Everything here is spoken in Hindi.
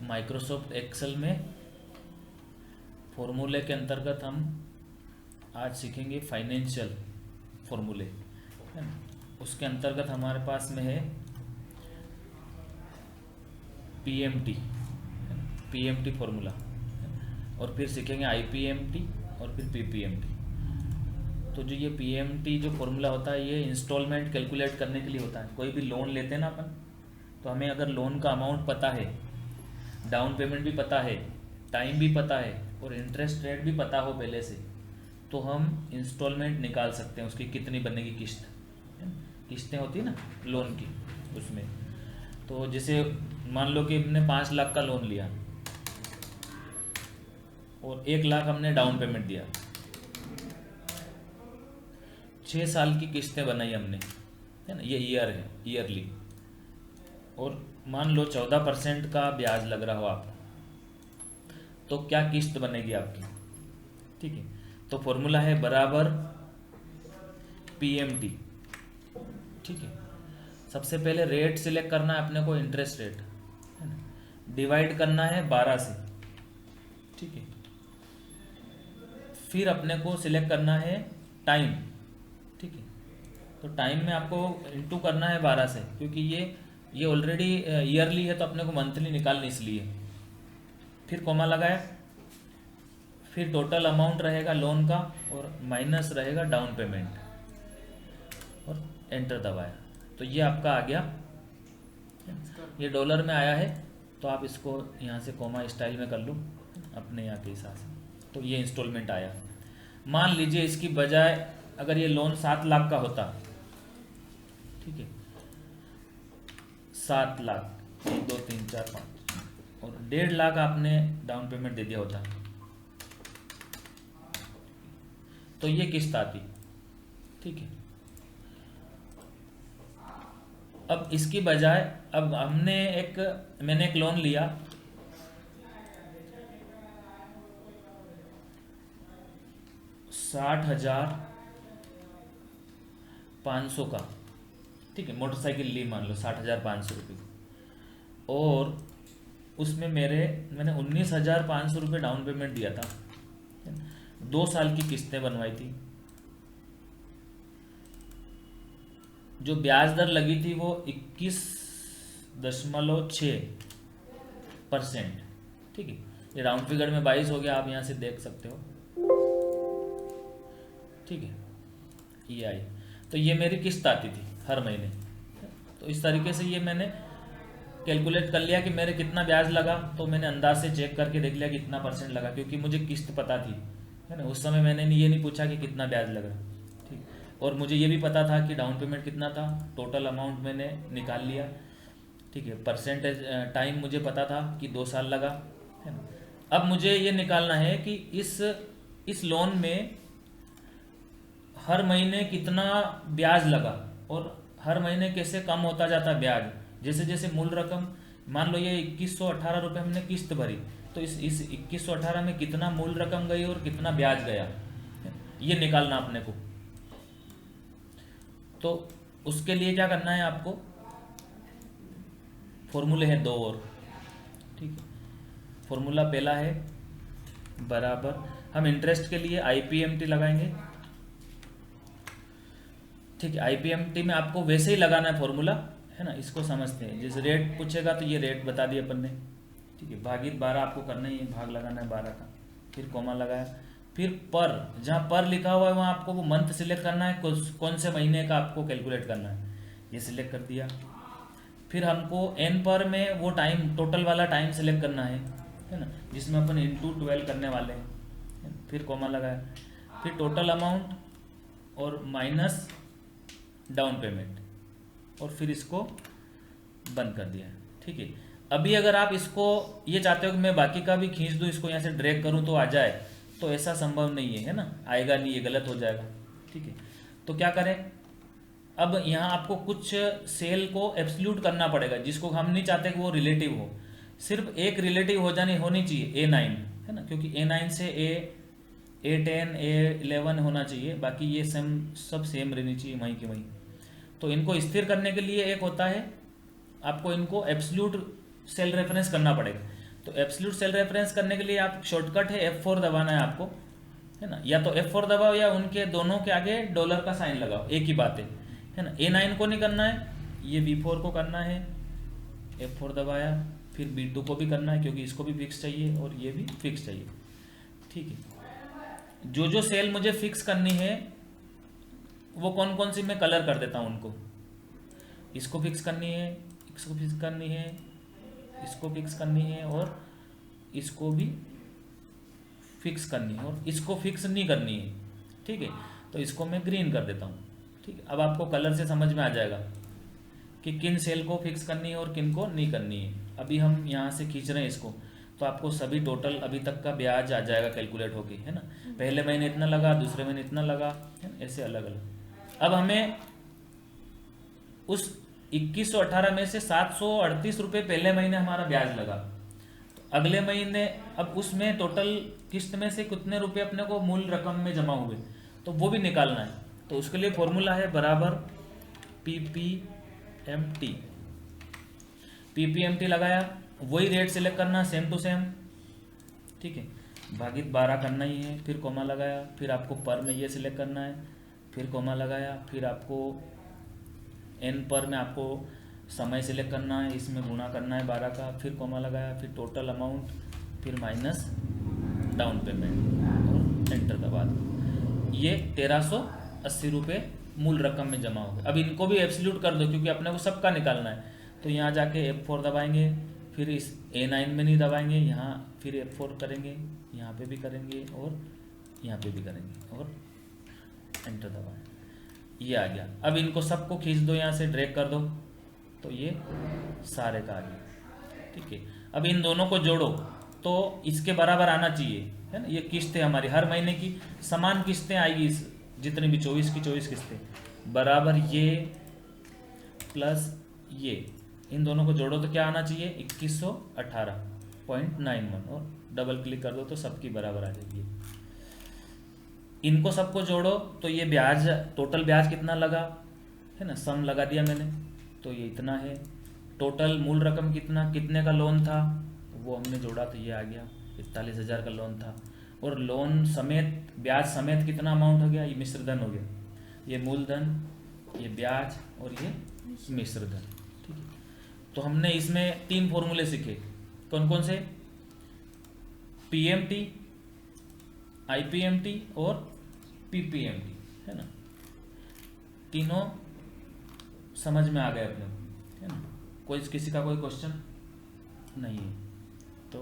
माइक्रोसॉफ्ट एक्सेल में फॉर्मूले के अंतर्गत हम आज सीखेंगे फाइनेंशियल फॉर्मूले, है ना। उसके अंतर्गत हमारे पास में है पीएमटी फॉर्मूला, और फिर सीखेंगे आईपीएमटी और फिर पीपीएमटी। तो जो ये पीएमटी जो फॉर्मूला होता है ये इंस्टॉलमेंट कैलकुलेट करने के लिए होता है। कोई भी लोन लेते हैं ना अपन, तो हमें अगर लोन का अमाउंट पता है, डाउन पेमेंट भी पता है, टाइम भी पता है और इंटरेस्ट रेट भी पता हो पहले से, तो हम इंस्टॉलमेंट निकाल सकते हैं उसकी कितनी बनेगी किस्त, किस्तें होती है ना लोन की उसमें। तो जैसे मान लो कि हमने 5 लाख का लोन लिया और 1 लाख हमने डाउन पेमेंट दिया, 6 साल की किस्तें बनाई हमने, है ना, ये ईयर है ईयरली, और मान लो 14% का ब्याज लग रहा हो आपको, तो क्या किस्त बनेगी आपकी। ठीक है, तो फॉर्मूला है बराबर पीएमटी। ठीक है, सबसे पहले रेट सिलेक्ट करना है अपने को, इंटरेस्ट रेट, है ना, डिवाइड करना है 12 से। ठीक है, फिर अपने को सिलेक्ट करना है टाइम। ठीक है, तो टाइम में आपको इंटू करना है 12 से, क्योंकि ये ऑलरेडी ईयरली है तो अपने को मंथली निकालनी, इसलिए फिर कॉमा लगाया, फिर टोटल अमाउंट रहेगा लोन का और माइनस रहेगा डाउन पेमेंट, और एंटर दबाया, तो ये आपका आ गया। ये डॉलर में आया है तो आप इसको यहाँ से कॉमा स्टाइल में कर लो अपने यहाँ के हिसाब से। तो ये इंस्टॉलमेंट आया। मान लीजिए इसकी बजाय अगर ये लोन 7 लाख का होता, ठीक है, 7 लाख, 1 2 3 4 5, और 1.5 लाख आपने डाउन पेमेंट दे दिया होता, तो ये किस्त आती। ठीक है, अब इसकी बजाय अब मैंने एक लोन लिया 60,500 का। ठीक है, मोटरसाइकिल ली मान लो 60,500 रुपये, और उसमें मैंने 19,500 रुपये डाउन पेमेंट दिया था, 2 साल की किस्तें बनवाई थी। जो ब्याज दर लगी थी वो 21.6%। ठीक है, ये राउंड फिगर में 22 हो गया, आप यहाँ से देख सकते हो। ठीक है, ये आई, तो ये मेरी किस्त आती थी हर महीने। तो इस तरीके से ये मैंने कैलकुलेट कर लिया कि मेरे कितना ब्याज लगा, तो मैंने अंदाज से चेक करके देख लिया कितना परसेंट लगा, क्योंकि मुझे किस्त पता थी, है ना। उस समय मैंने ये नहीं पूछा कि कितना ब्याज लगा। ठीक, और मुझे ये भी पता था कि डाउन पेमेंट कितना था, टोटल अमाउंट मैंने निकाल लिया। ठीक है, परसेंटेज टाइम मुझे पता था कि 2 साल लगा, है ना। अब मुझे ये निकालना है कि इस लोन में हर महीने कितना ब्याज लगा और हर महीने कैसे कम होता जाता ब्याज, जैसे जैसे मूल रकम, मान लो ये 2118 रुपये हमने किस्त भरी, तो इस 2118 में कितना मूल रकम गई और कितना ब्याज गया, ये निकालना अपने को। तो उसके लिए क्या करना है आपको, फॉर्मूले हैं 2 और। ठीक है, फॉर्मूला पहला है बराबर, हम इंटरेस्ट के लिए आईपीएमटी लगाएंगे। ठीक है, आईपीएमटी में आपको वैसे ही लगाना है फॉर्मूला, है ना, इसको समझते हैं। जैसे रेट पूछेगा तो ये रेट बता दिया अपन ने। ठीक है, भागित 12 आपको करना ही है, भाग लगाना है 12 का, फिर कॉमा लगाया, फिर पर, जहाँ पर लिखा हुआ है वहाँ आपको वो मंथ सिलेक्ट करना है, कौन से महीने का आपको कैलकुलेट करना है, ये सिलेक्ट कर दिया। फिर हमको एन पर में वो टाइम, टोटल वाला टाइम सिलेक्ट करना है ना, जिसमें अपन इंटू 12 करने वाले हैं, फिर कॉमा लगाया, फिर टोटल अमाउंट और माइनस डाउन पेमेंट, और फिर इसको बंद कर दिया। ठीक है, अभी अगर आप इसको ये चाहते हो कि मैं बाकी का भी खींच दूँ, इसको यहाँ से ड्रैग करूँ तो आ जाए, तो ऐसा संभव नहीं है ना, आएगा नहीं, ये गलत हो जाएगा। ठीक है, तो क्या करें, अब यहाँ आपको कुछ सेल को एब्सोल्यूट करना पड़ेगा, जिसको हम नहीं चाहते कि वो रिलेटिव हो, सिर्फ एक रिलेटिव होनी चाहिए, A9, है ना, क्योंकि A9 से A10 A11 होना चाहिए, बाकी ये सब सेम रहनी चाहिए वहीं की वहीं। तो इनको स्थिर करने के लिए एक होता है, आपको इनको एब्सोल्यूट सेल रेफरेंस करना पड़ेगा। तो एब्सोल्यूट सेल रेफरेंस करने के लिए आप शॉर्टकट है F4 दबाना है आपको, है ना। या तो F4 दबाओ या उनके दोनों के आगे डॉलर का साइन लगाओ, एक ही बात है ना। A9 को नहीं करना है, ये B4 को करना है, F4 दबाया, फिर B2 को भी करना है क्योंकि इसको भी फिक्स चाहिए और ये भी फिक्स चाहिए, ठीक है। जो जो सेल मुझे फिक्स करनी है वो कौन कौन सी मैं कलर कर देता हूँ उनको। इसको फिक्स करनी है, इसको फिक्स करनी है, इसको फिक्स करनी है और इसको भी फिक्स करनी है और इसको फिक्स नहीं करनी है, ठीक है। तो इसको मैं ग्रीन कर देता हूँ, ठीक है। अब आपको कलर से समझ में आ जाएगा कि किन सेल को फिक्स करनी है और किन को नहीं करनी है। अभी हम यहाँ से खींच रहे हैं इसको, तो आपको सभी टोटल अभी तक का ब्याज आ जाएगा कैलकुलेट होके, है ना। पहले महीने इतना लगा, दूसरे महीने इतना लगा, है ना, ऐसे अलग अलग। अब हमें उस 2118 में से 738 रुपये पहले महीने हमारा ब्याज लगा, तो अगले महीने अब उसमें टोटल किस्त में से कितने रुपए अपने को मूल रकम में जमा हुए तो वो भी निकालना है। तो उसके लिए फॉर्मूला है बराबर PPMT। PPMT लगाया, वही रेट सिलेक्ट करना सेम टू सेम, ठीक है, भागित 12 करना ही है, फिर कोमा लगाया, फिर आपको पर में ये सिलेक्ट करना है, फिर कोमा लगाया, फिर आपको एन पर में आपको समय सिलेक्ट करना है, इसमें गुणा करना है 12 का, फिर कोमा लगाया, फिर टोटल अमाउंट, फिर माइनस डाउन पेमेंट और एंटर दबा दो। ये 1380 रुपये मूल रकम में जमा हो गए। अब इनको भी एब्सोल्यूट कर दो क्योंकि अपने को सबका निकालना है। तो यहाँ जाके F4 दबाएंगे, फिर इस A9 में नहीं दबाएंगे, यहाँ फिर F4 करेंगे, यहाँ पे भी करेंगे और यहाँ पे भी करेंगे और एंटर दबाएं, ये आ गया। अब इनको सबको खींच दो, यहाँ से ड्रैग कर दो, तो ये सारे का आ गया, ठीक है। अब इन दोनों को जोड़ो तो इसके बराबर आना चाहिए, है ना। ये किस्तें हमारी हर महीने की समान किस्तें आएगी, इस जितनी भी 24 की 24 किस्तें बराबर ये प्लस ये, इन दोनों को जोड़ो तो क्या आना चाहिए 2118.91 और डबल क्लिक कर दो तो सबकी बराबर आ जाएगी। इनको सबको जोड़ो तो ये ब्याज, टोटल ब्याज कितना लगा, है ना, सम लगा दिया मैंने, तो ये इतना है। टोटल मूल रकम कितना, कितने का लोन था वो हमने जोड़ा तो ये आ गया 41,000 का लोन था, और लोन समेत ब्याज समेत कितना अमाउंट हो गया, ये मिश्र धन हो गया, ये मूलधन, ये ब्याज और ये मिश्र धन, ठीक है। तो हमने इसमें 3 फॉर्मूले सीखे, कौन कौन से, PMT, IPMT और PPMT, है ना। तीनों समझ में आ गए अपने को, है ना। कोई किसी का कोई क्वेश्चन नहीं है तो